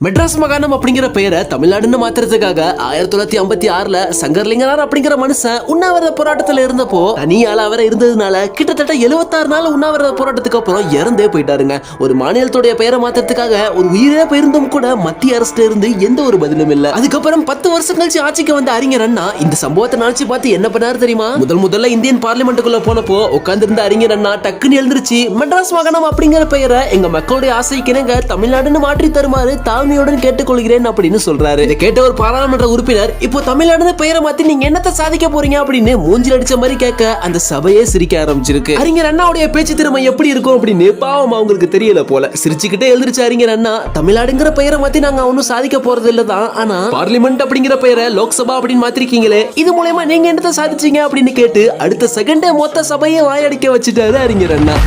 மெட்ராஸ் மாகாணம் அப்படிங்கிற பெயரை தமிழ்நாடுன்னு மாத்துறதுக்காக 1956ல சங்கர்லிங்கனார் அப்படிங்கிற மனுஷன் உண்ணாவிரத போராட்டத்துல இருந்தப்போ தனியால அவரை இருந்ததுனால கிட்டத்தட்ட 76 நாள் உண்ணாவிரத போராட்டத்துக்கு அப்புறம் இறந்தே போயிட்டாருங்க. ஒரு மாநிலத்துடைய பெயரை மாத்துறதுக்காக ஒரு உயிரே போயிருந்தும் கூட மத்திய அரசுல இருந்து எந்த ஒரு பதிலும் இல்ல. அதுக்கப்புறம் 10 வருஷம் கழிச்சு ஆட்சிக்கு வந்த அறிஞர் அண்ணா இந்த சம்பவத்தை நினைச்சு பார்த்து என்ன பண்ணாரு தெரியுமா? முதல்ல இந்தியன் பார்லிமெண்ட்டுக்குள்ள போனப்போ உட்கார்ந்திருந்த அறிஞர் அண்ணா டக்குன்னு எழுந்திருச்சு மெட்ராஸ் மாகாணம் அப்படிங்கிற பெயரை எங்க மக்களுடைய ஆசைக்கு இணங்க தமிழ்நாடுன்னு மாற்றி தருமாறு தாழ்மையுடன் கேட்டுக்கொள்கிறேன் அப்படின்னு சொல்றாரு. இதை கேட்ட ஒரு பாராளுமன்ற உறுப்பினர், இப்போ தமிழ்நாடு பெயரை மாத்தி நீங்க என்னத்தை சாதிக்க போறீங்க அப்படின்னு மூஞ்சில் அடிச்ச மாதிரி கேட்க அந்த சபையே சிரிக்க ஆரம்பிச்சிருக்கு. அறிஞர் அண்ணாவுடைய பேச்சு திறமை எப்படி இருக்கும் அப்படின்னு பாவம் அவங்களுக்கு தெரியல போல சிரிச்சுக்கிட்டே எழுந்திருச்சு அறிஞர் அண்ணா, தமிழ்நாடுங்கிற பெயரை மாத்தி நாங்க ஒன்னும் சாதிக்க போறது இல்லதான், ஆனா பார்லிமெண்ட் அப்படிங்கிற பெயரை லோக்சபா அப்படின்னு மாத்திருக்கீங்களே, இது மூலமா நீங்க என்னத்தை சாதிச்சீங்க அப்படின்னு கேட்டு அடுத்த செகண்டே மொத்த சபையை வாயடிக்க வச்சுட்டாரு அறிஞர் அண்ணா.